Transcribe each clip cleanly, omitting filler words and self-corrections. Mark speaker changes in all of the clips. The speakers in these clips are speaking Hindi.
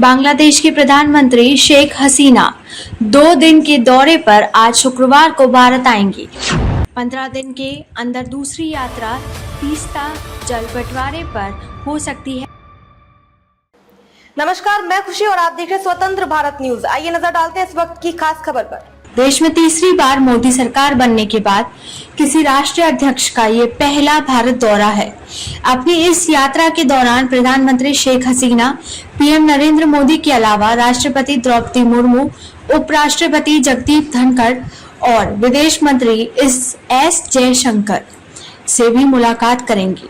Speaker 1: बांग्लादेश की प्रधानमंत्री शेख हसीना 2 दिन के दौरे पर आज शुक्रवार को भारत आएंगी। 15 दिन के अंदर दूसरी यात्रा तीस्ता जल बंटवारे पर हो सकती है।
Speaker 2: नमस्कार, मैं खुशी और आप देख रहे हैं स्वतंत्र भारत न्यूज। आइए नजर डालते हैं इस वक्त की खास खबर पर।
Speaker 1: देश में तीसरी बार मोदी सरकार बनने के बाद किसी राष्ट्रीय अध्यक्ष का ये पहला भारत दौरा है। अपनी इस यात्रा के दौरान प्रधानमंत्री शेख हसीना, पीएम नरेंद्र मोदी के अलावा राष्ट्रपति द्रौपदी मुर्मू, उपराष्ट्रपति जगदीप धनखड़ और विदेश मंत्री एस जयशंकर से भी मुलाकात करेंगी।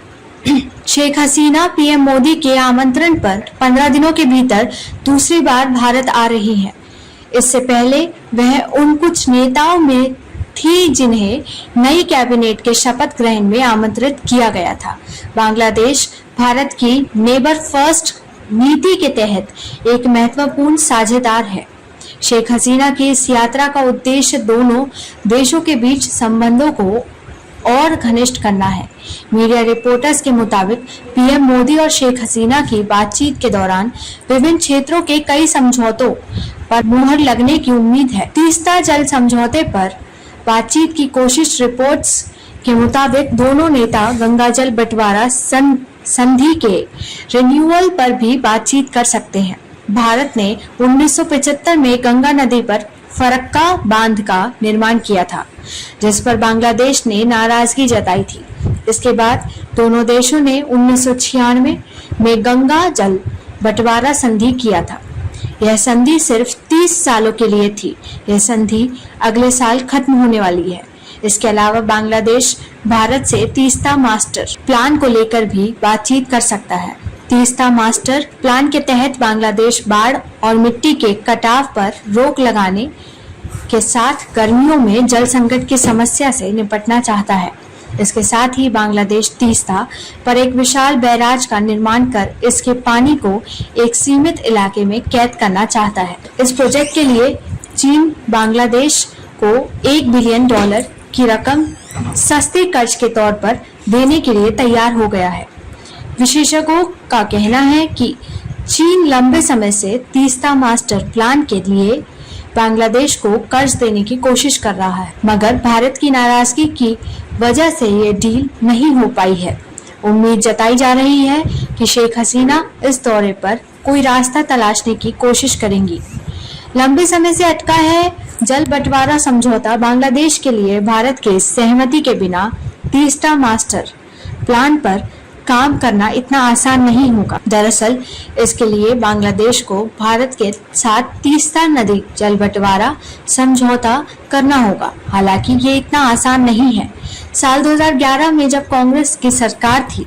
Speaker 1: शेख हसीना पीएम मोदी के आमंत्रण पर 15 दिनों के भीतर दूसरी बार भारत आ रही हैं। इससे पहले वह उन कुछ नेताओं में थी जिन्हें नई कैबिनेट के शपथ ग्रहण में आमंत्रित किया गया था। बांग्लादेश भारत की नेबर फर्स्ट नीति के तहत एक महत्वपूर्ण साझेदार है। शेख हसीना की इस यात्रा का उद्देश्य दोनों देशों के बीच संबंधों को और घनिष्ठ करना है। मीडिया रिपोर्टर्स के मुताबिक पीएम मोदी और शेख हसीना की बातचीत के दौरान विभिन्न क्षेत्रों के कई समझौतों पर मुहर लगने की उम्मीद है। तीस्ता जल समझौते पर बातचीत की कोशिश। रिपोर्ट्स के मुताबिक दोनों नेता गंगा जल बंटवारा संधि के रिन्यूअल पर भी बातचीत कर सकते हैं। भारत ने 1975 में गंगा नदी पर फरक्का बांध का निर्माण किया था, जिस पर बांग्लादेश ने नाराजगी जताई थी। इसके बाद दोनों देशों ने 1996 में गंगा जल बंटवारा संधि किया था। यह संधि सिर्फ 30 सालों के लिए थी। यह संधि अगले साल खत्म होने वाली है। इसके अलावा बांग्लादेश भारत से तीस्ता मास्टर प्लान को लेकर भी बातचीत कर सकता है। तीस्ता मास्टर प्लान के तहत बांग्लादेश बाढ़ और मिट्टी के कटाव पर रोक लगाने के साथ गर्मियों में जल संकट की समस्या से निपटना चाहता है। इसके साथ ही बांग्लादेश तीस्ता पर एक विशाल बैराज का निर्माण कर इसके पानी को एक सीमित इलाके में कैद करना चाहता है। इस प्रोजेक्ट के लिए चीन बांग्लादेश को $1 बिलियन की रकम सस्ते कर्ज के तौर पर देने के लिए तैयार हो गया है। विशेषज्ञों का कहना है कि चीन लंबे समय से तीस्ता मास्टर प्लान के लिए बांग्लादेश को कर्ज देने की कोशिश कर रहा है, मगर भारत की नाराजगी की वजह से ये डील नहीं हो पाई है। उम्मीद जताई जा रही है कि शेख हसीना इस दौरे पर कोई रास्ता तलाशने की कोशिश करेंगी। लंबे समय से अटका है जल बंटवारा समझौता। बांग्लादेश के लिए भारत के सहमति के बिना तीस्ता मास्टर प्लान पर काम करना इतना आसान नहीं होगा। दरअसल इसके लिए बांग्लादेश को भारत के साथ तीस्ता नदी जल बंटवारा समझौता करना होगा। हालांकि ये इतना आसान नहीं है। साल 2011 में जब कांग्रेस की सरकार थी,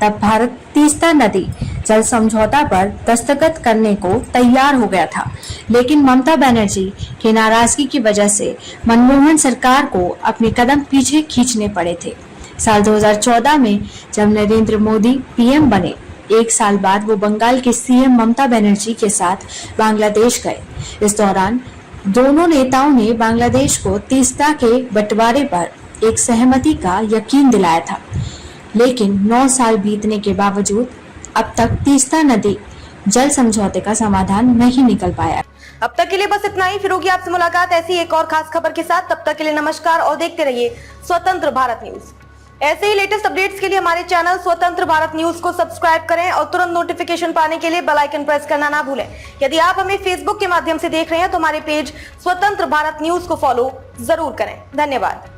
Speaker 1: तब भारत तीस्ता नदी जल समझौता पर दस्तखत करने को तैयार हो गया था, लेकिन ममता बनर्जी की नाराजगी की वजह से मनमोहन सरकार को अपने कदम पीछे खींचने पड़े थे। साल 2014 में जब नरेंद्र मोदी पीएम बने, एक साल बाद वो बंगाल के सीएम ममता बनर्जी के साथ बांग्लादेश गए। इस दौरान दोनों नेताओं ने बांग्लादेश को तीस्ता के बंटवारे पर एक सहमति का यकीन दिलाया था, लेकिन 9 साल बीतने के बावजूद अब तक तीस्ता नदी जल समझौते का समाधान नहीं निकल पाया।
Speaker 2: अब तक के लिए बस इतना ही। फिर होगी आपसे मुलाकात ऐसी एक और खास खबर के साथ। तब तक के लिए नमस्कार और देखते रहिए स्वतंत्र भारत न्यूज। ऐसे ही लेटेस्ट अपडेट्स के लिए हमारे चैनल स्वतंत्र भारत न्यूज को सब्सक्राइब करें और तुरंत नोटिफिकेशन पाने के लिए बेल आइकन प्रेस करना ना भूलें। यदि आप हमें फेसबुक के माध्यम से देख रहे हैं तो हमारे पेज स्वतंत्र भारत न्यूज को फॉलो जरूर करें। धन्यवाद।